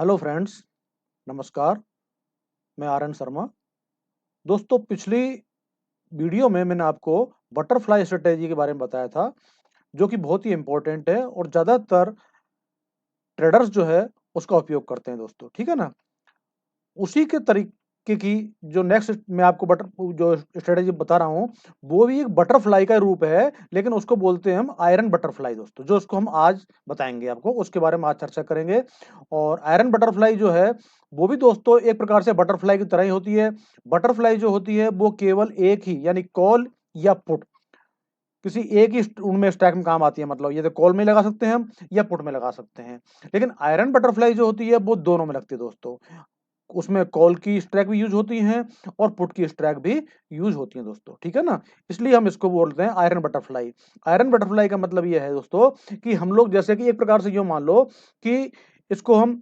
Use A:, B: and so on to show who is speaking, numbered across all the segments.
A: Hello friends, नमस्कार। मैं RN. Sharma. दोस्तों, पिछली वीडियो में मैंने आपको बटरफ्लाई स्ट्रेटेजी के बारे में बताया था, जो कि बहुत ही इम्पोर्टेंट है और ज़्यादातर ट्रेडर्स जो है उसका उपयोग करते हैं दोस्तों, ठीक है ना? उसी के तरीके की जो नेक्स्ट मैं आपको जो स्ट्रेटेजी बता रहा हूँ, वो भी एक बटरफ्लाई का रूप है, लेकिन उसको बोलते हैं हम आयरन बटरफ्लाई दोस्तों, जो उसको हम आज बताएँगे आपको, उसके बारे में आज चर्चा करेंगे। और आयरन बटरफ्लाई जो है, वो भी दोस्तों एक प्रकार से बटरफ्लाई की तरह ही होती है। बटरफ्लाई जो होती है, वो केवल एक ही यानी कॉल या पुट किसी एक ही उनमें स्टैक में काम आती है, मतलब ये तो कॉल में लगा सकते हैं हम या पुट में लगा सकते हैं। लेकिन आयरन बटरफ्लाई जो होती है, वो दोनों में लगती है दोस्तों। उसमें कॉल की स्ट्राइक भी यूज़ होती हैं और पुट की स्ट्राइक भी यूज़ होती हैं दोस्तों, ठीक है ना? इसलिए हम इसको बोलते हैं आयरन बटरफ्लाई। आयरन बटरफ्लाई का मतलब ये है दोस्तों कि हम लोग जैसे कि एक प्रकार से यूँ मान लो कि इसको हम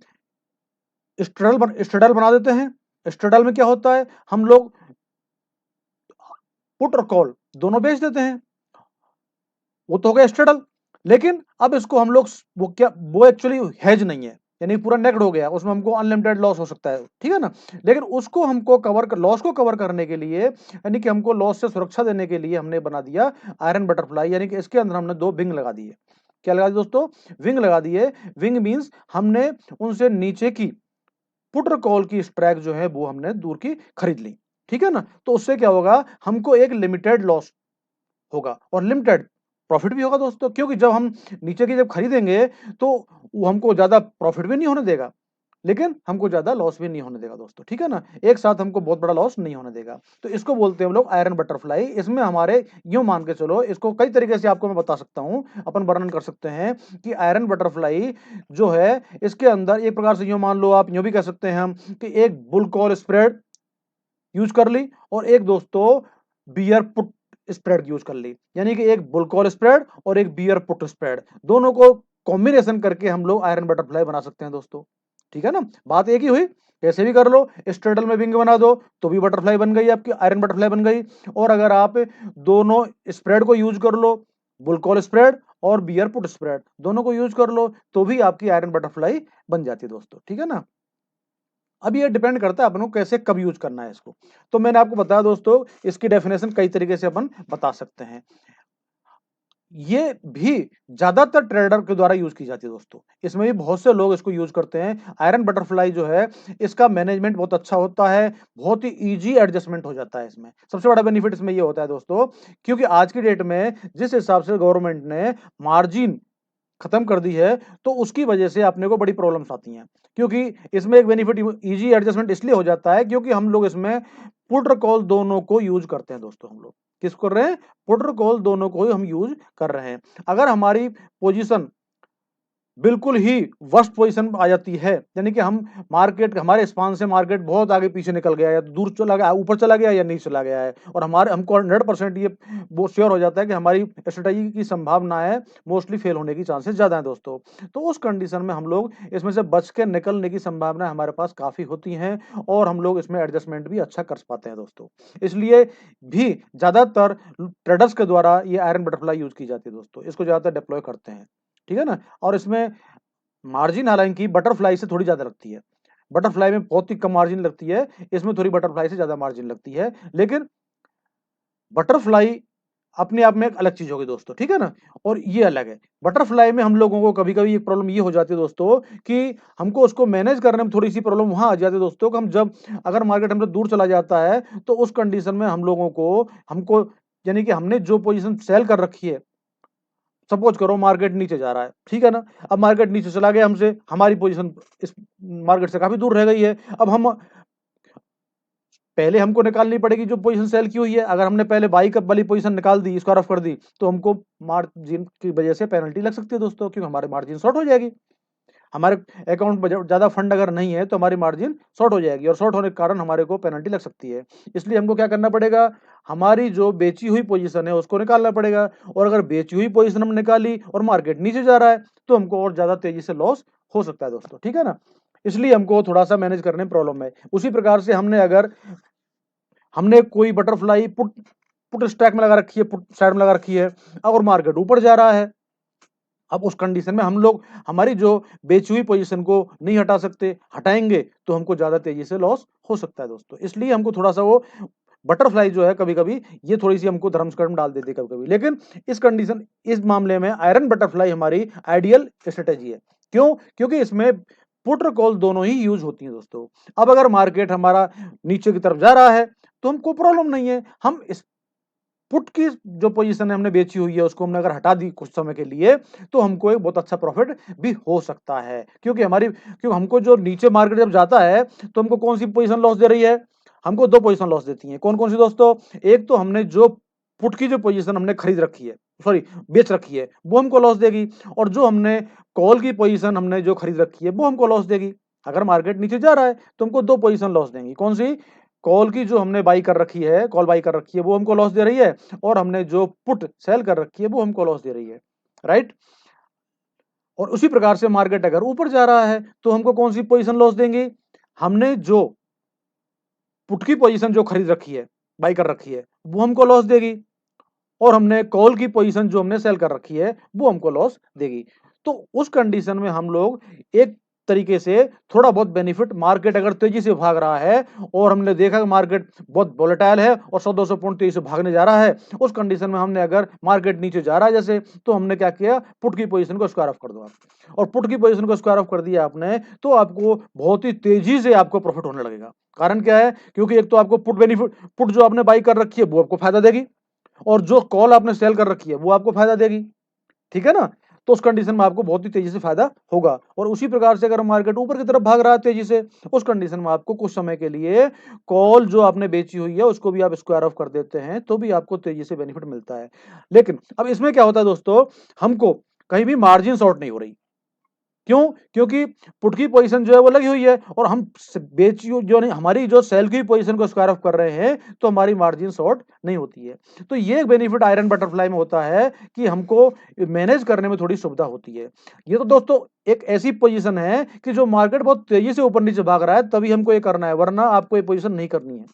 A: स्ट्रैडल बना देते हैं। स्ट्रैडल में क्या होता है, हम लोग पुट और कॉल दोनों बेच देते हैं। वो तो हो गया स्ट्रैडल। लेकिन अब इसको हम लोग वो एक्चुअली हेज नहीं है, यानी पूरा नेक्ड हो गया, उसमें हमको अनलिमिटेड लॉस हो सकता है, ठीक है ना? लेकिन उसको हमको लॉस को कवर करने के लिए, यानी कि हमको लॉस से सुरक्षा देने के लिए हमने बना दिया आयरन बटरफ्लाई, यानी कि इसके अंदर हमने 2 विंग लगा दिए। क्या लगा दिए दोस्तों? विंग लगा दिए। विंग मीन्स हमने उनसे नीचे की पुट और कॉल की स्ट्राइक जो है वो हमने दूर की खरीद ली, ठीक है ना? तो उससे क्या होगा, हमको एक लिमिटेड लॉस होगा और लिमिटेड प्रॉफिट भी होगा दोस्तों, क्योंकि जब हम नीचे की जब खरीदेंगे तो वो हमको ज़्यादा प्रॉफिट भी नहीं होने देगा, लेकिन हमको ज़्यादा लॉस भी नहीं होने देगा दोस्तों, ठीक है ना? एक साथ हमको बहुत बड़ा लॉस नहीं होने देगा। तो इसको बोलते हैं हम लोग आयरन बटरफ्लाई। इसमें हमारे यूँ मान के चलो, इसको कई तरीके से आपको मैं बता सकता हूँ, अपन वर्णन कर सकते हैं कि आयरन बटरफ्लाई जो है, इसके अंदर एक प्रकार से यूँ मान लो, आप यूँ भी कह सकते हैं हम कि एक बुल कॉल स्प्रेड यूज़ कर ली और एक दोस्तों बियर पुट स्प्रेड यूज़ कर ली। यानी कि एक बुल कॉल स्प्रेड और एक बियर पुट स्प्रेड, दोनों को कॉम्बिनेशन करके हम लोग आयरन बटरफ्लाई बना सकते हैं दोस्तों। ठीक है ना? बात एक ही हुई, कैसे भी कर लो, स्ट्रेडल में विंग बना दो, तो भी बटरफ्लाई बन गई, आपकी आयरन बटरफ्लाई बन गई। और अगर आप दोनों स्प्रेड को यूज़ कर लो, बुल कॉल स्प्रेड और बियर पुट स्प्रेड, दोनों को यूज़ कर लो, तो भी आपकी आयरन बटरफ्लाई बन जाती है दोस्तों। ठीक है ना? अब ये डिपेंड करता है अपन को कैसे कब यूज करना है इसको। तो मैंने आपको बताया दोस्तों, इसकी डेफिनेशन कई तरीके से अपन बता सकते हैं। ये भी ज्यादातर ट्रेडर के द्वारा यूज की जाती है दोस्तों। इसमें भी बहुत से लोग इसको यूज करते हैं। आयरन बटरफ्लाई जो है, इसका मैनेजमेंट बहुत अच्छा होता है, बहुत ही इजी एडजस्टमेंट हो जाता है इसमें। सबसे बड़ा बेनिफिट इसमें ये होता है दोस्तों, क्योंकि आज की डेट में जिस हिसाब से गवर्नमेंट ने मार्जिन खत्म कर दी है, तो उसकी वजह से अपने को बड़ी प्रॉब्लम्स आती हैं। क्योंकि इसमें एक बेनिफिट इजी एडजस्टमेंट इसलिए हो जाता है, क्योंकि हम लोग इसमें पुट और कॉल दोनों को यूज करते हैं दोस्तों। हम लोग किसको कर रहे हैं? पुट और कॉल दोनों को ही हम यूज कर रहे हैं। अगर हमारी पोजीशन बिल्कुल ही वर्स्ट पोजीशन आ जाती है, यानी कि हम मार्केट हमारे स्पान से मार्केट बहुत आगे पीछे निकल गया या दूर चला गया, ऊपर चला गया या नीचे चला गया है, और हमारे हमको 100% ये वो श्योर हो जाता है कि हमारी स्ट्रेटजी की संभावना है मोस्टली फेल होने की चांसेस ज़्यादा है दोस्तों। तो उस कंडीशन में हम लोग इसमें से बच के निकलने की संभावना हमारे पास काफ़ी होती हैं, और हम लोग इसमें एडजस्टमेंट भी अच्छा कर पाते हैं दोस्तों। इसलिए भी ज़्यादातर ट्रेडर्स के द्वारा ये आयरन बटरफ्लाई यूज़ की जाती है दोस्तों। इसको ज़्यादातर डिप्लॉय करते हैं। ठीक है ना? और इसमें मार्जिन हालाँकि बटरफ्लाई से थोड़ी ज़्यादा लगती है। बटरफ्लाई में बहुत ही कम मार्जिन लगती है, इसमें थोड़ी बटरफ्लाई से ज़्यादा मार्जिन लगती है। लेकिन बटरफ्लाई अपने आप में एक अलग चीज़ हो गई दोस्तों, ठीक है ना? और ये अलग है। बटरफ्लाई में हम लोगों को कभी-कभी एक प्रॉब्लम ये हो जाती है दोस्तों कि हमको उसको मैनेज करने में थोड़ी-सी प्रॉब्लम वहाँ आ जाती है दोस्तों कि हम जब अगर मार्केट हमसे दूर चला जाता है, तो उस कंडीशन में हम लोगों को हमको यानी कि हमने जो पोज़ीशन सेल कर रखी है, सपोज करो मार्केट नीचे जा रहा है, ठीक है ना? अब मार्केट नीचे चला गया हमसे, हमारी पोजीशन इस मार्केट से काफ़ी दूर रह गई है। अब हम पहले हमको निकालनी पड़ेगी जो पोजीशन सेल की हुई है। अगर हमने पहले बाई कप वाली पोजीशन निकाल दी, स्क्वायर ऑफ कर दी, तो हमको मार्जिन की वजह से पेनल्टी लग सकती है दोस्तों, क्योंकि हमारी मार्जिन शॉर्ट हो जाएगी। हमारे अकाउंट में ज़्यादा फंड अगर नहीं है, तो हमारी मार्जिन शॉर्ट हो जाएगी, और शॉर्ट होने के कारण हमारे को पेनल्टी लग सकती है। इसलिए हमको क्या करना पड़ेगा, हमारी जो बेची हुई पोजीशन है उसको निकालना पड़ेगा, और अगर बेची हुई पोजीशन हमने निकाली और मार्केट नीचे जा रहा है, तो हमको और ज़्यादा तेज़ी से लॉस हो सकता है दोस्तों, ठीक है ना? इसलिए हमको थोड़ा-सा मैनेज करने में प्रॉब्लम है। उसी प्रकार से हमने कोई बटरफ्लाई पुट पुट स्टैक में लगा रखी है, पुट साइड में लगा रखी है, और मार्केट ऊपर जा रहा है, अब उस कंडीशन में हम लोग हमारी जो बेची हुई पोजीशन को नहीं हटा सकते, हटाएंगे तो हमको ज्यादा तेजी से लॉस हो सकता है दोस्तों। इसलिए हमको थोड़ा सा वो बटरफ्लाई जो है कभी-कभी ये थोड़ी-सी हमको धर्म संकट में डाल देती है कभी-कभी। लेकिन इस मामले में आयरन बटरफ्लाई हमारी आइडियल स्ट्रेटेजी है। क्यों? क्योंकि इसमें पुट और कॉल दोनों ही यूज़ होती हैं दोस्तों। अब अगर मार्केट हमारा नीचे की तरफ जा रहा है, तो हमको प्रॉब्लम नहीं है। हम इस पुट की जो पोजीशन है हमने बेची हुई है, उसको हमने अगर हटा दी कुछ समय के लिए, तो हमको एक बहुत अच्छा प्रॉफिट भी हो सकता है। क्योंकि हमको जो नीचे मार्केट जब जाता है, तो हमको कौन-सी पोजीशन लॉस दे रही है? हमको 2 पोजीशन लॉस देती हैं। कौन-कौन सी दोस्तों? एक तो हमने जो पुट की जो पोजीशन हमने खरीद रखी है, सॉरी बेच रखी है, वो हमको लॉस देगी और जो हमने कॉल की पोजीशन हमने जो खरीद रखी है, वो हमको लॉस देगी। अगर मार्केट नीचे जा रहा है, तो हमको 2 पोजीशन लॉस देंगी। कौन-सी? कॉल की जो हमने बाई कर रखी है, कॉल बाई कर रखी है, वो हमको लॉस दे रही है और हमने जो पुट सेल कर रखी है, वो हमको लॉस दे रही है, राइट? और उसी प्रकार से मार्केट अगर ऊपर जा रहा है, तो हमको कौन-सी पोजीशन लॉस देंगी? हमने जो पुट की पोजीशन जो खरीद रखी है, बाई कर रखी है, वो हमको लॉस देगी और हमने कॉल की पोजीशन जो हमने सेल कर रखी है, वो हमको लॉस देगी। तो उस कंडीशन में हम लोग एक तरीके से थोड़ा बहुत बेनिफिट, मार्केट अगर तेजी से भाग रहा है और हमने देखा कि मार्केट बहुत वोलेटाइल है और 100-200 पॉइंट तेजी से भागने जा रहा है, उस कंडीशन में हमने अगर मार्केट नीचे जा रहा है जैसे, तो हमने क्या किया, पुट की पोजीशन को स्क्वायर ऑफ कर दो आप। और पुट की पोजीशन को स्क्वायर ऑफ कर दिया आपने, तो आपको बहुत ही तेजी से आपको प्रॉफिट होने लगेगा। कारण क्या है? क्योंकि एक तो आपको पुट जो आपने बाई कर रखी है, वो आपको फायदा देगी और जो कॉल आपने सेल कर रखी है, वो आपको फायदा देगी। ठीक है ना? तो उस कंडीशन में आपको बहुत ही तेजी से फायदा होगा और उसी प्रकार से अगर मार्केट ऊपर की तरफ भाग रहा है तेजी से, उस कंडीशन में आपको कुछ समय के लिए कॉल जो आपने बेची हुई है, उसको भी आप स्क्वायर ऑफ कर देते हैं, तो भी आपको तेजी से बेनिफिट मिलता है। लेकिन अब इसमें क्या होता है दोस्तों, हमको कहीं भी मार्जिन शॉर्ट नहीं हो रही। क्यों? क्योंकि पुट की पोजीशन जो है वो लगी हुई है और हम बेची जो नहीं, हमारी जो सेल की पोजीशन को स्क्वायर ऑफ कर रहे हैं, तो हमारी मार्जिन शॉर्ट नहीं होती है। तो ये एक बेनिफिट आयरन बटरफ्लाई में होता है कि हमको मैनेज करने में थोड़ी सुविधा होती है। ये तो दोस्तों एक ऐसी पोजीशन है कि जो मार्केट बहुत तेजी से ऊपर नीचे भाग रहा है, तभी हमको ये करना है, वरना आपको ये पोजीशन नहीं करनी है।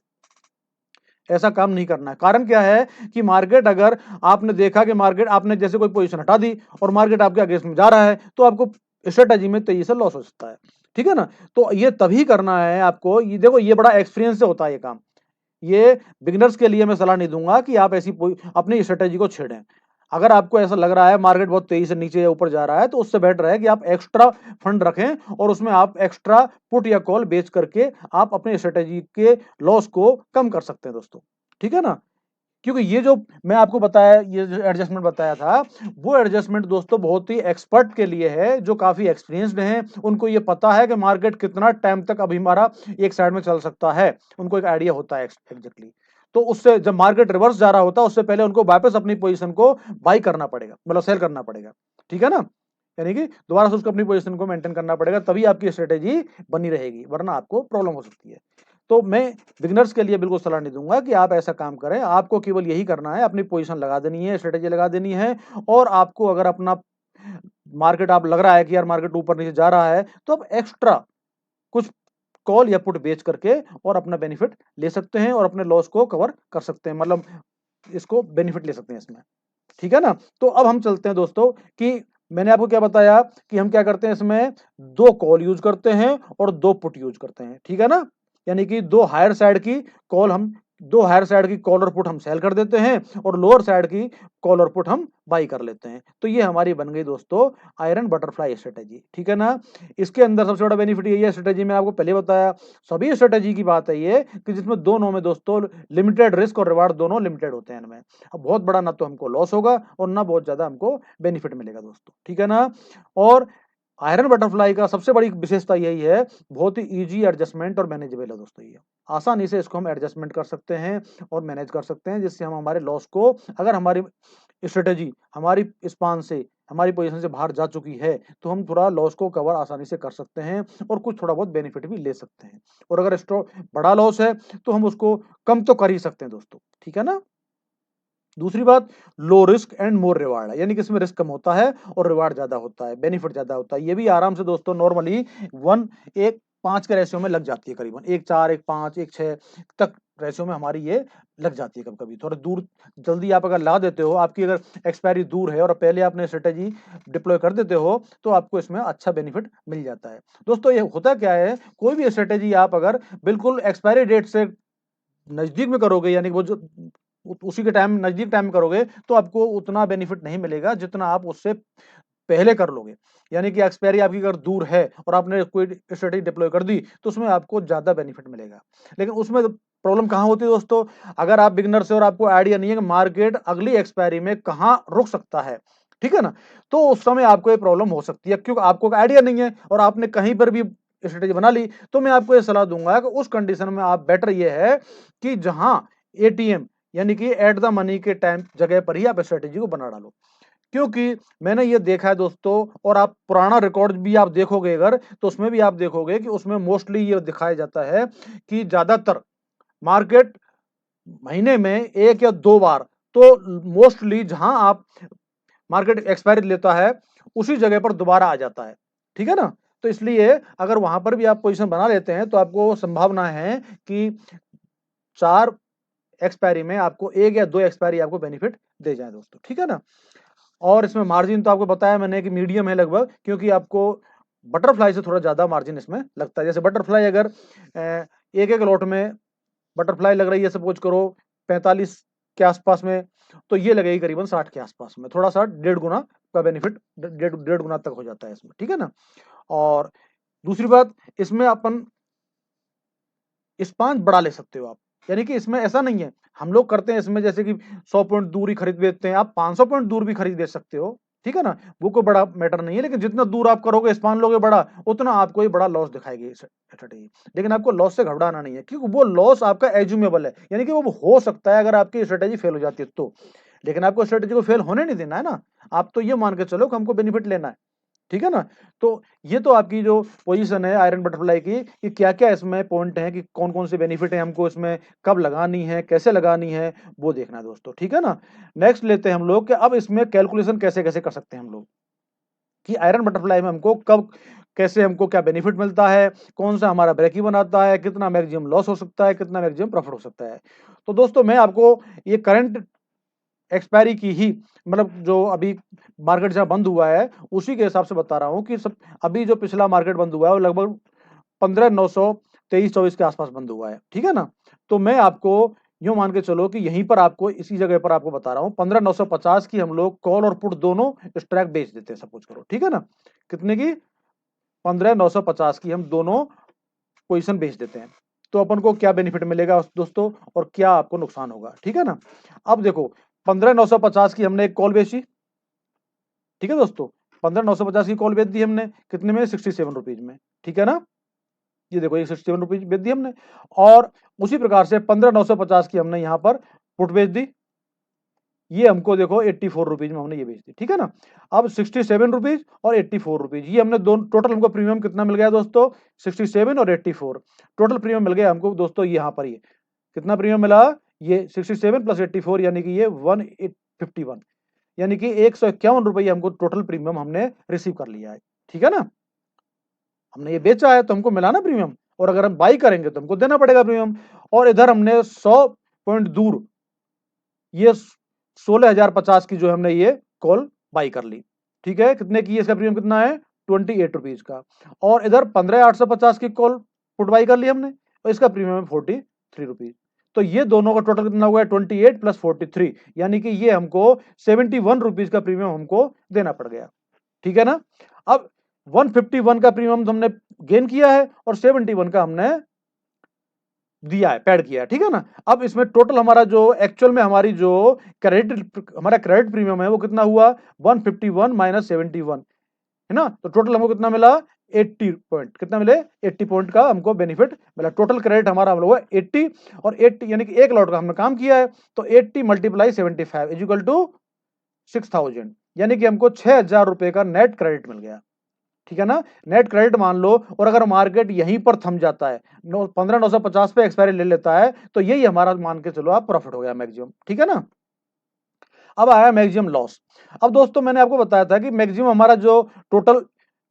A: ऐसा काम नहीं करना है। कारण क्या है कि मार्केट अगर आपने देखा कि मार्केट आपने जैसे कोई पोजीशन हटा दी और मार्केट आपके अगेंस्ट में जा रहा है, तो आपको स्ट्रेटजी में तेजी से लॉस हो सकता है। ठीक है ना? तो ये तभी करना है आपको, ये देखो ये बड़ा एक्सपीरियंस से होता है ये काम। ये बिगिनर्स के लिए मैं सलाह नहीं दूंगा कि आप अपनी स्ट्रेटजी को छेड़ें। अगर आपको ऐसा लग रहा है मार्केट बहुत तेजी से नीचे या ऊपर जा रहा है, तो उससे बेटर है कि आप एक्स्ट्रा फंड रखें और उसमें आप एक्स्ट्रा पुट या कॉल बेच करके आप अपने स्ट्रेटजी के लॉस को कम कर सकते हैं दोस्तों। ठीक है ना? क्योंकि ये जो मैं आपको बताया, ये जो एडजस्टमेंट बताया था, वो एडजस्टमेंट दोस्तों बहुत ही एक्सपर्ट के लिए है, जो काफ़ी एक्सपीरियंस्ड हैं। उनको ये पता है कि मार्केट कितना टाइम तक अभी हमारा एक साइड में चल सकता है। उनको एक आइडिया होता है एग्ज़ैक्टली। तो उससे जब मार्केट रिवर्स जा रहा होता है, उससे पहले उनको वापस अपनी पोज़ीशन को बाय करना पड़ेगा, मतलब सेल करना पड़ेगा। ठीक है ना? यानी कि दोबारा से उसको अपनी पोज़ीशन को मेंटेन करना पड़ेगा, तभी आपकी स्ट्रेटेजी बनी रहेगी, वरना आपको प्रॉब्लम हो सकती है। तो मैं बिगिनर्स के लिए बिल्कुल सलाह नहीं दूंगा कि आप ऐसा काम करें। आपको केवल यही करना है, अपनी पोजीशन लगा देनी है, स्ट्रेटेजी लगा देनी है और आपको अगर अपना मार्केट आप लग रहा है कि यार मार्केट ऊपर नीचे जा रहा है, तो आप एक्स्ट्रा कुछ कॉल या पुट बेच करके और अपना बेनिफिट ले सकते हैं और अपने लॉस को कवर कर सकते हैं, मतलब इसको बेनिफिट ले सकते हैं इसमें। ठीक है ना? तो अब हम चलते हैं दोस्तों कि मैंने आपको क्या बताया कि हम क्या करते हैं इसमें, 2 कॉल यूज़ करते हैं और 2 पुट यूज़ करते हैं। ठीक है ना? यानी कि 2 हायर साइड की कॉल और पुट हम सेल कर देते हैं और लोअर साइड की कॉल और पुट हम बाय कर लेते हैं। तो ये हमारी बन गई दोस्तों आयरन बटरफ्लाई स्ट्रेटेजी। ठीक है ना? इसके अंदर सबसे बड़ा बेनिफिट यही है, स्ट्रेटेजी में आपको पहले बताया, सभी स्ट्रेटेजी की बात है ये कि जिसमें दोनों में दोस्तों लिमिटेड रिस्क और रिवार्ड दोनों लिमिटेड होते हैं इनमें। अब बहुत बड़ा ना तो हमको लॉस होगा और ना बहुत ज्यादा हमको बेनिफिट मिलेगा दोस्तों। ठीक है ना? और आयरन बटरफ्लाई का सबसे बड़ी विशेषता यही है, बहुत ही इजी एडजस्टमेंट और मैनेजेबल है दोस्तों ये। आसानी से इसको हम एडजस्टमेंट कर सकते हैं और मैनेज कर सकते हैं, जिससे हम हमारे लॉस को, अगर हमारी स्ट्रेटेजी हमारी स्पान से, हमारी पोजीशन से बाहर जा चुकी है, तो हम थोड़ा लॉस को कवर आसानी से कर सकते हैं और कुछ थोड़ा बहुत बेनिफिट भी ले सकते हैं। और अगर बड़ा लॉस है, तो हम उसको कम तो कर ही सकते हैं दोस्तों। ठीक है ना? दूसरी बात, low risk and more reward है, यानी कि इसमें रिस्क कम होता है और रिवार्ड ज्यादा होता है, बेनिफिट ज्यादा होता है। ये भी आराम से दोस्तों नॉर्मली वन एक 5 के रेशियो में लग जाती है करीबन, 1-4, 1-5, 1-6 तक रेशियो में हमारी ये लग जाती है कभी-कभी। थोड़ा दूर जल्दी आप अगर लगा देते हो, आपकी अगर एक्सपायरी दूर है और पहले आपने स्ट्रेटेजी डिप्लॉय कर देते हो, तो आपको इसमें अच्छा बेनिफिट मिल जाता है। दोस्तों ये होता क्या है, कोई भी स्ट्रेटेजी आप अगर बिल्कुल एक्सपायरी डेट से नज़दीक में करोगे, यानी कि वो जो उसी के टाइम नज़दीक टाइम में करोगे, तो आपको उतना बेनिफिट नहीं मिलेगा जितना आप उससे पहले कर लोगे। यानी कि एक्सपायरी आपकी अगर दूर है और आपने कोई स्ट्रेटेजी डिप्लॉय कर दी, तो उसमें आपको ज़्यादा बेनिफिट मिलेगा। लेकिन उसमें प्रॉब्लम कहाँ होती है दोस्तों? अगर आप बिगिनर्स हो और आपको आइडिया नहीं है कि मार्केट अगली एक्सपायरी में कहाँ रुक सकता है, ठीक है ना? तो उस समय आपको ये प्रॉब्लम हो सकती है, क्योंकि आपको आइडिया नहीं है और आपने कहीं पर भी स्ट्रेटेजी बना ली, तो मैं आपको ये सलाह दूँगा कि उस कंडीशन में आप बेटर ये है कि जहाँ एटीएम यानी कि एट द मनी के टाइम जगह पर ही आप स्ट्रेटेजी को बना डालो। क्योंकि मैंने ये देखा है दोस्तों, और आप पुराना रिकॉर्ड भी आप देखोगे अगर, तो उसमें भी आप देखोगे कि उसमें मोस्टली ये दिखाया जाता है कि ज़्यादातर मार्केट महीने में 1 या 2 बार, तो मोस्टली जहां आप मार्केट एक्सपायरी लेता है, उसी जगह पर दोबारा आ जाता है, ठीक है ना? तो इसलिए अगर वहां पर भी आप पोजीशन बना लेते हैं, तो आपको संभावना है कि 4 एक्सपायरी में आपको 1 या 2 एक्सपायरी आपको बेनिफिट दे जाए दोस्तों, ठीक है ना? और इसमें मार्जिन तो आपको बताया मैंने कि मीडियम है लगभग, क्योंकि आपको बटरफ्लाई से थोड़ा ज़्यादा मार्जिन इसमें लगता है। जैसे बटरफ्लाई अगर एक-एक लॉट में बटरफ्लाई लग रही है, सपोज करो 45 के आसपास में, तो ये लगेगी करीबन 60 के आसपास में। थोड़ा-सा डेढ़ गुना का बेनिफिट डेढ़ डेढ़ गुना तक हो जाता है इसमें, ठीक है ना? और दूसरी बात, इसमें अपन स्पान बढ़ा ले सकते हो आप। यानी कि इसमें ऐसा नहीं है, हम लोग करते हैं इसमें जैसे कि 100 पॉइंट दूर ही खरीद बेचते हैं, आप 500 पॉइंट दूर भी खरीद बेच सकते हो, ठीक है ना? वो कोई बड़ा मैटर नहीं है, लेकिन जितना दूर आप करोगे, स्पान लोगे बड़ा, उतना आपको ये बड़ा लॉस दिखाएगी स्ट्रेटेजी। लेकिन आपको लॉस से घबराना नहीं है, क्योंकि वो लॉस आपका एज्यूमेबल है, यानी कि वो हो सकता है अगर आपकी स्ट्रेटेजी फेल हो जाती है तो। लेकिन आपको स्ट्रेटेजी को फेल होने नहीं देना है ना, आप तो ये मान के चलो कि हमको बेनिफिट लेना है। ठीक है ना? तो ये तो आपकी जो पोजीशन है आयरन बटरफ्लाई की, कि क्या-क्या इसमें पॉइंट हैं, कि कौन-कौन से बेनिफिट है, हमको इसमें कब लगानी है, कैसे लगानी है, वो देखना है दोस्तों, ठीक है ना? नेक्स्ट लेते हैं हम लोग कि अब इसमें कैलकुलेशन कैसे-कैसे कर सकते हैं हम लोग, कि आयरन बटरफ्लाई में हमको कब कैसे हमको क्या बेनिफिट मिलता है, कौन-सा हमारा ब्रेक इवन आता है, कितना मैक्सिमम लॉस हो सकता है, कितना मैक्सिमम प्रॉफिट हो सकता है। तो दोस्तों मैं आपको ये करंट एक्सपायरी की ही, मतलब जो अभी मार्केट जहाँ बंद हुआ है, उसी के हिसाब से बता रहा हूँ कि सब अभी जो पिछला मार्केट बंद हुआ है, वो लगभग 15,900 23-24 के आसपास बंद हुआ है, ठीक है ना? तो मैं आपको यूँ मान के चलो कि यहीं पर आपको इसी जगह पर आपको बता रहा हूँ, 15,950 की हम लोग कॉल और पुट दोनों स्ट्राइक बेच देते हैं, सपोज़ करो, ठीक है ना? कितने की? 15,950 की हम दोनों पोज़ीशन बेच देते हैं। तो अपन को क्या बेनिफिट मिलेगा दोस्तों, और क्या आपको नुकसान होगा, ठीक है ना? अब देखो, 15,950 की हमने एक कॉल बेची, ठीक है दोस्तों? 15,950 की कॉल बेच दी हमने, कितने में? 67 रुपीज़ में, ठीक है ना? ये देखो, ये 67 रुपीज़ बेच दी हमने, और उसी प्रकार से 15,950 की हमने यहाँ पर पुट बेच दी। ये हमको देखो 84 रुपीज़ में हमने ये बेच दी, ठीक है ना? अब 67 रुपीज़ और 84 रुपीज़, ये हमने दोनों टोटल हमको प्रीमियम कितना मिल गया दोस्तों? 67 और 84 टोटल प्रीमियम मिल गया हमको दोस्तों, यहाँ पर ये। कितना प्रीमियम मिला? ये 67 प्लस 84, यानी कि ये 1851, यानी कि ₹151 हमको टोटल प्रीमियम हमने रिसीव कर लिया है, ठीक है ना? हमने ये बेचा है तो हमको मिला ना प्रीमियम, और अगर हम बाई करेंगे तो हमको देना पड़ेगा प्रीमियम। और इधर हमने 100 पॉइंट दूर ये 16,050 की जो हमने ये कॉल बाई कर ली, ठीक है? कितने की है, इसका प्रीमियम कितना है? 28 रुपीज़ का। और इधर 15,850 की कॉल पुट बाई कर ली हमने, और इसका प्रीमियम है 43 रुपीज़। तो ये दोनों का टोटल कितना हुआ है? 28 प्लस 43, यानी कि ये हमको 71 रुपीज़ का प्रीमियम हमको देना पड़ गया, ठीक है ना? अब 151 का प्रीमियम हमने गेन किया है, और 71 का हमने दिया है, पेड किया है, ठीक है ना? अब इसमें टोटल हमारा जो एक्चुअल में हमारी जो हमारा क्रेडिट प्रीमियम है, वो कितना हुआ? 151 माइनस 71, है ना? तो टोटल हमको कितना मिला? 80 पॉइंट, कितना मिले? 80 पॉइंट का हमको बेनिफिट मिला। टोटल क्रेडिट हमारा हम लोग 80, और 80 यानी कि 1 लॉट का हमने काम किया है, तो 80 मल्टीप्लाई 75 इज इक्वल टू 6000, यानी कि हमको 6,000 रुपए का नेट क्रेडिट मिल गया, ठीक है ना? नेट क्रेडिट मान लो, और अगर मार्केट यहीं पर थम जाता है, 15,950 पे एक्सपायरी ले लेता है, तो यही हमारा मान के चलो आप प्रॉफिट हो गया मैक्सिमम, ठीक है ना? अब आया मैक्सिमम लॉस। अब दोस्तों मैंने आपको बताया था कि मैक्सिमम हमारा जो टोटल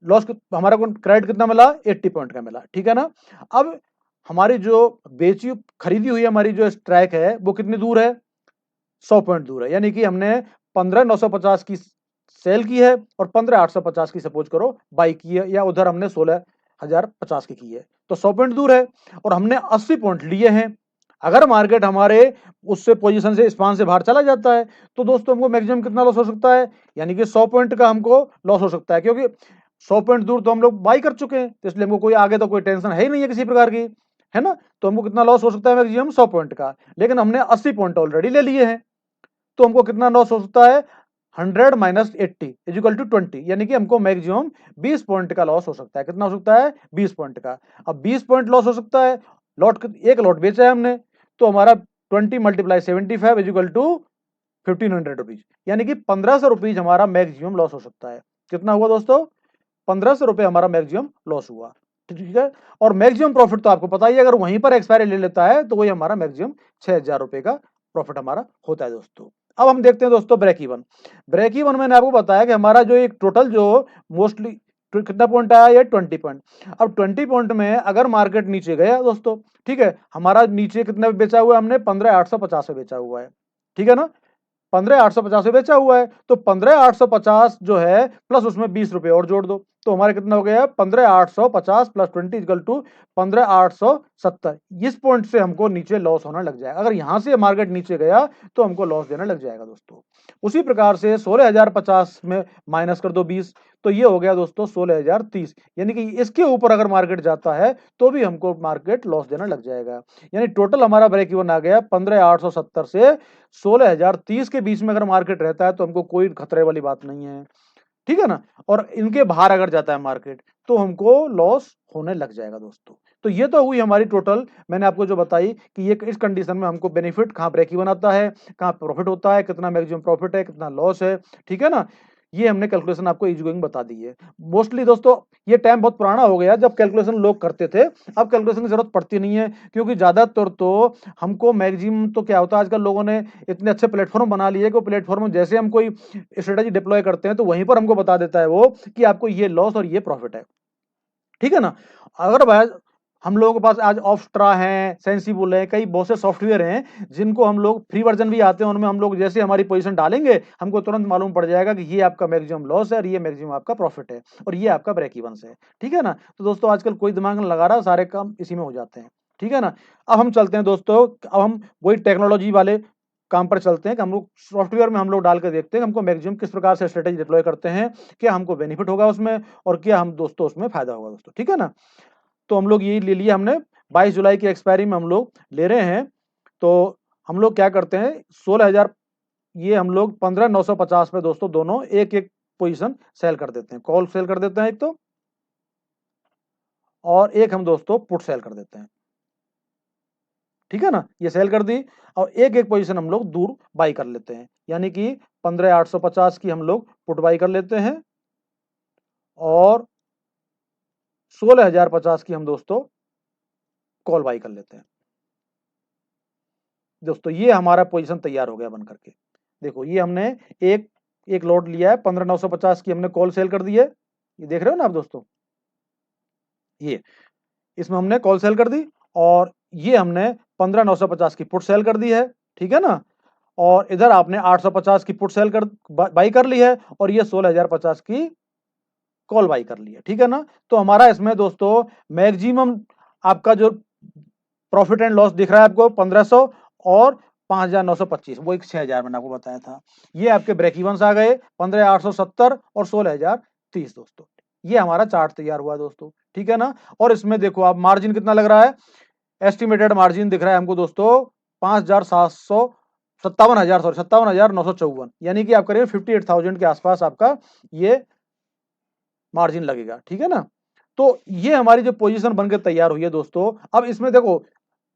A: लॉस हमारा को क्रेडिट कितना मिला, 80 पॉइंट का मिला, ठीक है ना। अब हमारी जो बेची खरीदी हुई हमारी जो स्ट्राइक है वो कितनी दूर है, 100 पॉइंट दूर है, यानी कि हमने 15,950 की सेल की है और 15,850 की सपोज करो बाई की है, या उधर हमने 16,050 की है, तो 100 पॉइंट दूर है और हमने 80 पॉइंट लिए हैं। अगर मार्केट हमारे उससे पोजीशन से स्पान से बाहर चला जाता है तो दोस्तों हमको मैक्सिमम कितना लॉस हो सकता है, यानी कि 100 पॉइंट का हमको लॉस हो सकता है, क्योंकि 100 पॉइंट दूर तो हम लोग बाई कर चुके हैं, तो इसलिए हमको कोई आगे तो कोई टेंशन है ही नहीं है किसी प्रकार की, है ना। तो हमको कितना लॉस हो सकता है, मैक्सिमम 100 पॉइंट का, लेकिन हमने 80 पॉइंट ऑलरेडी ले लिए हैं, तो हमको कितना लॉस हो सकता है, 100 माइनस 80 इजिकल टू 20, यानी कि हमको मैक्सिमम 20 पॉइंट का लॉस हो सकता है। कितना हो सकता है, 20 पॉइंट का। अब 20 पॉइंट लॉस हो सकता है, एक लॉट बेचा है हमने, तो हमारा 20 मल्टीप्लाई 75 इजिकल टू 1500 रुपीज, यानी कि 1500 रुपीज हमारा मैक्सिमम लॉस हो सकता है। कितना हुआ दोस्तों, 1500 रुपए हमारा मैक्सिमम लॉस हुआ, ठीक है। और मैक्सिमम प्रॉफिट तो आपको पता ही है, अगर वहीं पर एक्सपायरी ले लेता है तो वही हमारा मैक्सिमम 6000 रुपए का प्रॉफिट हमारा होता है दोस्तों। अब हम देखते हैं दोस्तों ब्रेक इवन। ब्रेक इवन मैंने आपको बताया कि हमारा जो एक टोटल जो मोस्टली कितना पॉइंट आया, ये 20 पॉइंट। अब 20 पॉइंट में अगर मार्केट नीचे गया दोस्तों, ठीक है, हमारा नीचे कितने में बेचा हुआ है हमने, 15,850 में बेचा हुआ है, ठीक है ना। 15,850 में बेचा हुआ है, तो 15,850 जो है प्लस उसमें 20 रुपए और जोड़ दो, तो हमारे कितना हो गया, 15,850 प्लस 20 इक्वल टू 15,870। इस पॉइंट से हमको नीचे लॉस होना लग जाएगा, अगर यहां से मार्केट नीचे गया तो हमको लॉस देना लग जाएगा दोस्तों। उसी प्रकार से 16,050 में माइनस कर दो 20, तो ये हो गया दोस्तों 16,030, यानी कि इसके ऊपर अगर मार्केट जाता है तो भी हमको मार्केट लॉस देना लग जाएगा। यानी टोटल हमारा ब्रेक इवन आ गया 15,870 से 16,030 के बीच में अगर मार्केट रहता है तो हमको कोई खतरे वाली बात नहीं है, ठीक है ना। और इनके बाहर अगर जाता है मार्केट तो हमको लॉस होने लग जाएगा दोस्तों। तो ये तो हुई हमारी टोटल, मैंने आपको जो बताई कि ये इस कंडीशन में हमको बेनिफिट कहाँ ब्रेक इवन आता है, कहाँ प्रॉफिट होता है, कितना मैक्सिमम प्रॉफिट है, कितना लॉस है, ठीक है ना। ये हमने कैलकुलेशन आपको इजी गोइंग बता दी है। मोस्टली दोस्तों ये टाइम बहुत पुराना हो गया जब कैलकुलेशन लोग करते थे, अब कैलकुलेशन की जरूरत पड़ती नहीं है, क्योंकि ज्यादातर तो हमको मैक्सिमम तो क्या होता है, आजकल लोगों ने इतने अच्छे प्लेटफॉर्म बना लिए कि प्लेटफॉर्म जैसे हम कोई स्ट्रेटेजी डिप्लॉय करते हैं तो वहीं पर हमको बता देता है वो कि आपको ये लॉस और ये प्रॉफिट है, ठीक है ना। अगर भाई हम लोगों के पास आज ऑफ्स्ट्रा है, सेंसिबल है, कई बहुत से सॉफ्टवेयर हैं जिनको हम लोग फ्री वर्जन भी आते हैं, उनमें हम लोग जैसे हमारी पोजीशन डालेंगे हमको तुरंत मालूम पड़ जाएगा कि ये आपका मैक्सिमम लॉस है और ये मैक्सिमम आपका प्रॉफिट है और ये आपका ब्रेक इवन है, ठीक है ना। तो दोस्तों आजकल कोई दिमाग नहीं लगा रहा, सारे काम इसी में हो जाते हैं, ठीक है ना। अब हम चलते हैं दोस्तों, अब हम वही टेक्नोलॉजी वाले काम पर चलते हैं कि हम लोग सॉफ्टवेयर में हम लोग डाल के देखते हैं हमको मैक्सिमम किस प्रकार से स्ट्रेटेजी डिप्लॉय करते हैं, क्या हमको बेनिफिट होगा उसमें और क्या हम दोस्तों उसमें फायदा होगा दोस्तों, ठीक है ना। तो हम लोग यही ले लिया हमने, 22 जुलाई की एक्सपायरी में हम लोग ले रहे हैं। तो हम लोग क्या करते हैं, 16,000 ये हम लोग 15,950 में दोस्तों दोनों एक एक पोजीशन सेल कर देते हैं, कॉल सेल कर देते हैं एक तो, और एक हम दोस्तों पुट सेल कर देते हैं, ठीक है ना। ये सेल कर दी और एक एक पोजीशन हम लोग दूर बाई कर लेते हैं, यानी कि 15,850 की हम लोग पुट बाई कर लेते हैं और 16,050 की हम दोस्तों कॉल बाई कर लेते हैं दोस्तों। ये हमारा पोजीशन तैयार हो गया बन करके। देखो ये हमने एक एक लॉट लिया है, 15,950 की हमने कॉल सेल कर दी है, ये देख रहे हो ना आप दोस्तों, ये इसमें हमने कॉल सेल कर दी और ये हमने 15,950 की पुट सेल कर दी है, ठीक है ना। और इधर आपने 850 की पुट सेल कर बाई कर ली है और ये 16,050 की कॉल बाई कर ली है, ठीक है ना। तो हमारा इसमें दोस्तों मैक्सिमम आपका जो प्रॉफिट एंड लॉस दिख रहा है आपको 1500 और 5,925, वो एक 6,000 मैंने आपको बताया था। ये आपके ब्रेक इवन आ गए 15,870 और 16,030 दोस्तों। ये हमारा चार्ट तैयार हुआ दोस्तों, ठीक है ना। और इसमें देखो आप मार्जिन कितना लग रहा है, एस्टिमेटेड मार्जिन दिख रहा है हमको दोस्तों 5,700 57,000 सॉरी 57,954, यानी कि आप करीब 58,000 के आसपास आपका ये मार्जिन लगेगा, ठीक है ना। तो ये हमारी जो पोजीशन बनकर तैयार हुई है दोस्तों। अब इसमें देखो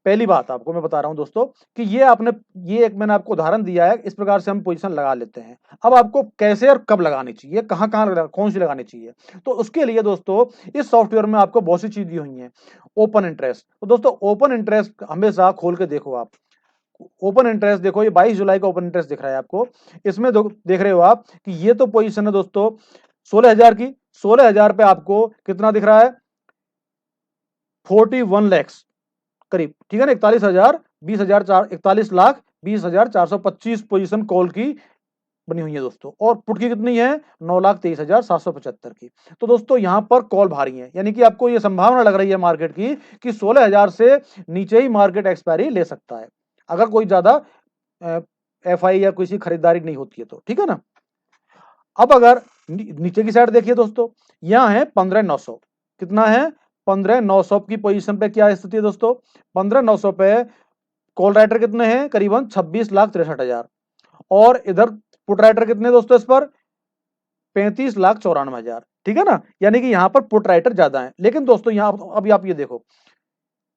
A: पहली बात आपको मैं बता रहा हूं दोस्तों कि ये आपने ये एक मैंने आपको उदाहरण दिया है, इस प्रकार से हम पोजीशन लगा लेते हैं। अब आपको कैसे और कब लगानी चाहिए, कहां कहां कौन सी लगानी चाहिए, तो उसके लिए दोस्तों इस सॉफ्टवेयर में आपको बहुत सी चीज दी हुई है। ओपन इंटरेस्ट, तो दोस्तों ओपन इंटरेस्ट हमेशा खोल के देखो आप। ओपन इंटरेस्ट देखो, ये 22 जुलाई का ओपन इंटरेस्ट दिख रहा है आपको, इसमें देख रहे हो आप कि ये तो पोजीशन है दोस्तों 16,000 की, 16,000 पे आपको कितना दिख रहा है, 41 लैक्स करीब, ठीक है ना, 41,000, 20,000, 41,20,425 पोजीशन कॉल की बनी हुई है दोस्तों, और पुट की कितनी है, 9,23,775 की। तो दोस्तों यहां पर कॉल भारी है, यानी कि आपको ये संभावना लग रही है मार्केट की कि 16,000 से नीचे ही मार्केट एक्सपायरी ले सकता है, अगर कोई ज्यादा एफआई या किसी खरीदारी नहीं होती है तो, ठीक है ना। अब अगर नीचे की साइड देखिए दोस्तों, यहां है 15,900, कितना है, 15,900 की पोजीशन पे क्या स्थिति है दोस्तों, 15,900 पे कॉल राइटर कितने हैं, करीबन 26,63,000, और इधर पुट राइटर कितने दोस्तों इस पर, 35,94,000, ठीक है ना, यानी कि यहां पर पुट राइटर ज्यादा है। लेकिन दोस्तों यहां अभी आप ये देखो,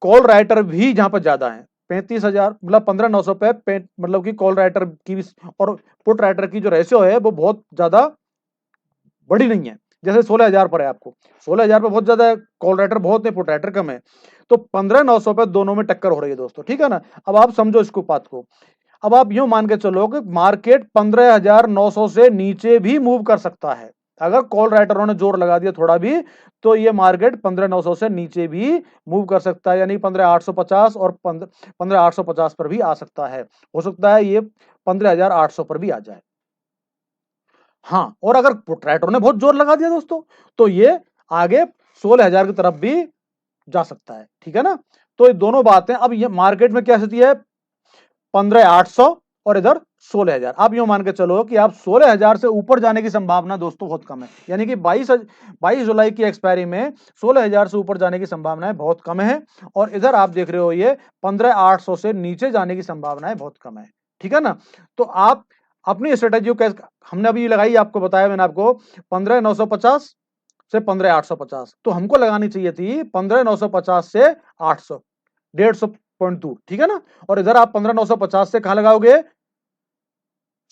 A: कॉल राइटर भी जहां पर ज्यादा है, 35,000 मतलब 15,900 पे मतलब कि कॉल राइटर की और पुट राइटर की जो रेशियो है वो बहुत ज्यादा बड़ी नहीं है, जैसे 16,000 पर है, आपको 16,000 पे बहुत ज्यादा है, कॉल राइटर बहुत है, पुट राइटर कम है, तो 15,900 पे दोनों में टक्कर हो रही है दोस्तों, ठीक है ना। अब आप समझो इसको बात को, अब आप यूं मान के चलो कि मार्केट 15,900 से नीचे भी मूव कर सकता है, अगर कॉल राइटरों ने जोर लगा दिया थोड़ा भी, तो ये मार्केट 15,900 से नीचे भी मूव कर सकता है, यानी 15,850 और 15,850 पर भी आ सकता है, हो सकता है ये 15,800 पर भी आ जाए। हाँ, और अगर पुट ने बहुत जोर लगा दिया दोस्तों, तो ये आगे 16,000 की तरफ भी जा सकता है, ठीक है ना। तो ये दोनों बातें, अब ये मार्केट में क्या स्थिति है, 15,800 और इधर 16,000, आप यूं मान के चलो कि आप 16,000 से ऊपर जाने की संभावना दोस्तों बहुत कम है, यानी कि 22 जुलाई की एक्सपायरी में 16,000 से ऊपर जाने की संभावनाएं बहुत कम है, और इधर आप देख रहे हो ये 15,800 से नीचे जाने की संभावनाएं बहुत कम है, ठीक है ना। तो आप अपनी स्ट्रेटेजी कैसे, हमने अभी लगाई, आपको बताया मैंने आपको 15,950 से 15,850, तो हमको लगानी चाहिए थी 15,950 से 800, 150 पॉइंट दूर, ठीक है ना। और इधर आप 15,950 से कहां लगाओगे,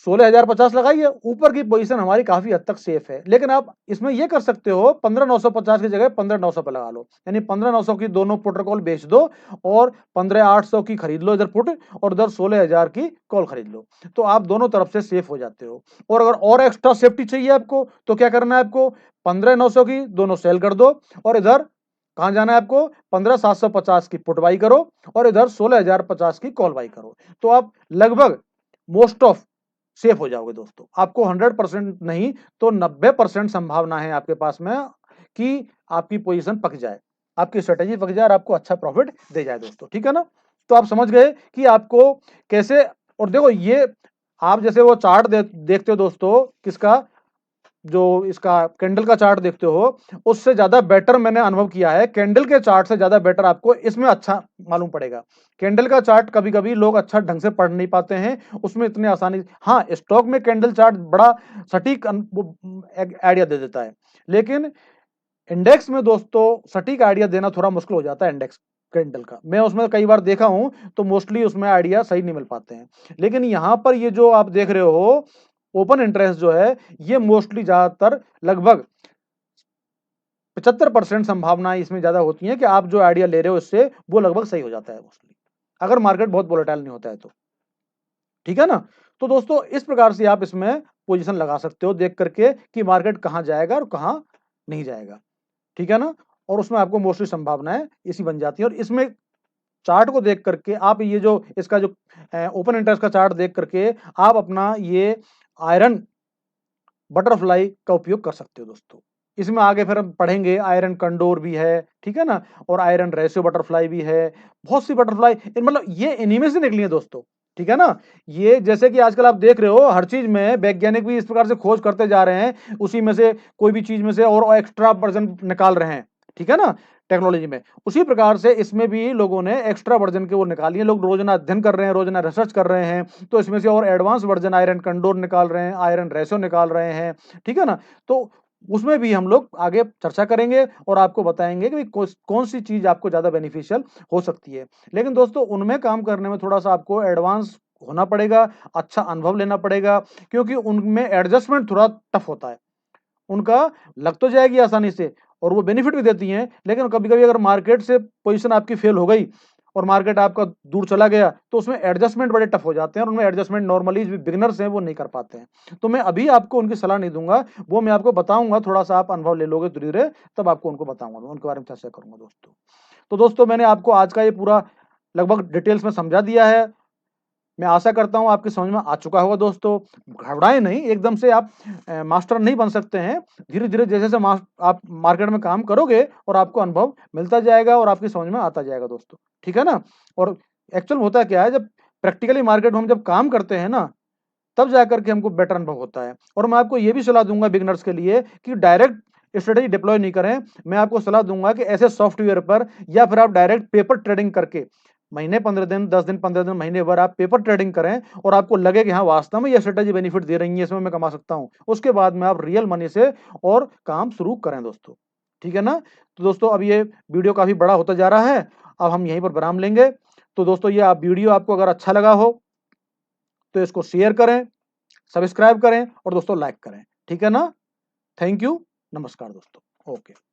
A: 16,050 लगाइए, ऊपर की पोजीशन हमारी काफी हद तक सेफ है। लेकिन आप इसमें यह कर सकते हो, 15,950 की जगह 15,900 पे लगा लो, यानी 15,900 की दोनों पुट कॉल बेच दो, और 15,800 की खरीद लो इधर पुट, और इधर 16,000 की कॉल खरीद लो, तो आप दोनों तरफ से सेफ हो जाते हो। और अगर और एक्स्ट्रा सेफ्टी चाहिए आपको, तो क्या करना है आपको, 15,900 की दोनों सेल कर दो, और इधर कहां जाना है आपको, 15,750 की पुट बाई करो, और इधर 16,050 की कॉल बाई करो, तो आप लगभग मोस्ट ऑफ सेफ हो जाओगे दोस्तों। आपको 100% नहीं तो 90% संभावना है आपके पास में कि आपकी पोजीशन पक जाए, आपकी स्ट्रेटेजी पक जाए और आपको अच्छा प्रॉफिट दे जाए दोस्तों, ठीक है ना। तो आप समझ गए कि आपको कैसे, और देखो ये आप जैसे वो चार्ट देखते हो दोस्तों, किसका, जो इसका कैंडल का चार्ट देखते हो, उससे ज्यादा बेटर मैंने अनुभव किया है, कैंडल के चार्ट से ज्यादा बेटर आपको इसमें अच्छा मालूम पड़ेगा। कैंडल का चार्ट कभी कभी लोग अच्छा ढंग से पढ़ नहीं पाते हैं, उसमें इतनी आसानी, हाँ स्टॉक में कैंडल चार्ट बड़ा सटीक आइडिया दे देता है, लेकिन इंडेक्स में दोस्तों सटीक आइडिया देना थोड़ा मुश्किल हो जाता है। इंडेक्स कैंडल का मैं उसमें कई बार देखा हूं, तो मोस्टली उसमें आइडिया सही नहीं मिल पाते हैं। लेकिन यहां पर ये जो आप देख रहे हो ओपन इंटरेस्ट जो है, ये मोस्टली ज्यादातर लगभग 75% संभावना इसमें ज्यादा होती है कि आप जो आइडिया ले रहे हो इससे वो लगभग सही हो जाता है मोस्टली, अगर मार्केट बहुत वोलेटाइल नहीं होता है तो, ठीक है ना। तो दोस्तों इस प्रकार से आप इसमें पोजीशन लगा सकते हो देख करके कि मार्केट कहां जाएगा और कहां नहीं जाएगा, ठीक है ना। और उसमें आपको मोस्टली संभावनाएं इसी बन जाती है, और इसमें चार्ट को देख करके आप ये जो इसका जो ओपन इंटरेस्ट का चार्ट देख करके आप अपना ये आयरन बटरफ्लाई का उपयोग कर सकते हो दोस्तों। इसमें आगे फिर हम पढ़ेंगे, आयरन कंडोर भी है, ठीक है ना, और आयरन रेशियो बटरफ्लाई भी है, बहुत सी बटरफ्लाई, मतलब ये इन्हीं में से निकली है दोस्तों, ठीक है ना। ये जैसे कि आजकल आप देख रहे हो हर चीज में वैज्ञानिक भी इस प्रकार से खोज करते जा रहे हैं, उसी में से कोई भी चीज में से और एक्स्ट्रा वर्जन निकाल रहे हैं, ठीक है ना, टेक्नोलॉजी में। उसी प्रकार से इसमें भी लोगों ने एक्स्ट्रा वर्जन के वो निकाली है, लोग रोजाना अध्ययन कर रहे हैं, रोजाना रिसर्च कर रहे हैं, तो इसमें से और एडवांस वर्जन आयरन कंडोर निकाल रहे हैं, आयरन रेशो निकाल रहे हैं, ठीक है ना। तो उसमें भी हम लोग आगे चर्चा करेंगे और आपको बताएंगे कि कौन सी चीज आपको ज्यादा बेनिफिशियल हो सकती है। लेकिन दोस्तों उनमें काम करने में थोड़ा सा आपको एडवांस होना पड़ेगा, अच्छा अनुभव लेना पड़ेगा, क्योंकि उनमें एडजस्टमेंट थोड़ा टफ होता है। उनका लग तो जाएगी आसानी से और वो बेनिफिट भी देती हैं, लेकिन कभी कभी अगर मार्केट से पोजीशन आपकी फेल हो गई और मार्केट आपका दूर चला गया तो उसमें एडजस्टमेंट बड़े टफ हो जाते हैं, और उनमें एडजस्टमेंट नॉर्मली बिगिनर्स हैं वो नहीं कर पाते हैं। तो मैं अभी आपको उनकी सलाह नहीं दूंगा, वो मैं आपको बताऊंगा, थोड़ा सा आप अनुभव ले लोगे धीरे धीरे, तब आपको उनको बताऊंगा, मैं उनके बारे में चर्चा करूंगा दोस्तों। तो दोस्तों मैंने आपको आज का ये पूरा लगभग डिटेल्स में समझा दिया है। मैं आशा करता हूं आपकी समझ में आ चुका होगा दोस्तों। घबराएं नहीं, एकदम से आप मास्टर नहीं बन सकते हैं। धीरे धीरे जैसे जैसे आप मार्केट में काम करोगे और आपको अनुभव मिलता जाएगा और आपकी समझ में आता जाएगा दोस्तों, ठीक है ना। और एक्चुअल होता क्या है, जब प्रैक्टिकली मार्केट में हम जब काम करते हैं ना, तब जाकर के हमको बेटर अनुभव होता है। और मैं आपको ये भी सलाह दूंगा बिगिनर्स के लिए कि डायरेक्ट स्ट्रेटेजी डिप्लॉय नहीं करें। मैं आपको सलाह दूंगा कि ऐसे सॉफ्टवेयर पर या फिर आप डायरेक्ट पेपर ट्रेडिंग करके महीने 15 दिन, 10 दिन, 15 दिन, महीने भर आप पेपर ट्रेडिंग करें और आपको लगे कि हाँ वास्तव में ये स्ट्रेटेजी बेनिफिट दे रही है, इसमें मैं कमा सकता हूं, उसके बाद में आप रियल मनी से और काम शुरू करें दोस्तों, ठीक है ना। तो दोस्तों अब ये वीडियो काफी बड़ा होता जा रहा है, अब हम यहीं पर विराम लेंगे। तो दोस्तों ये आप वीडियो आपको अगर अच्छा लगा हो तो इसको शेयर करें, सब्सक्राइब करें और दोस्तों लाइक करें, ठीक है ना। थैंक यू, नमस्कार दोस्तों, ओके।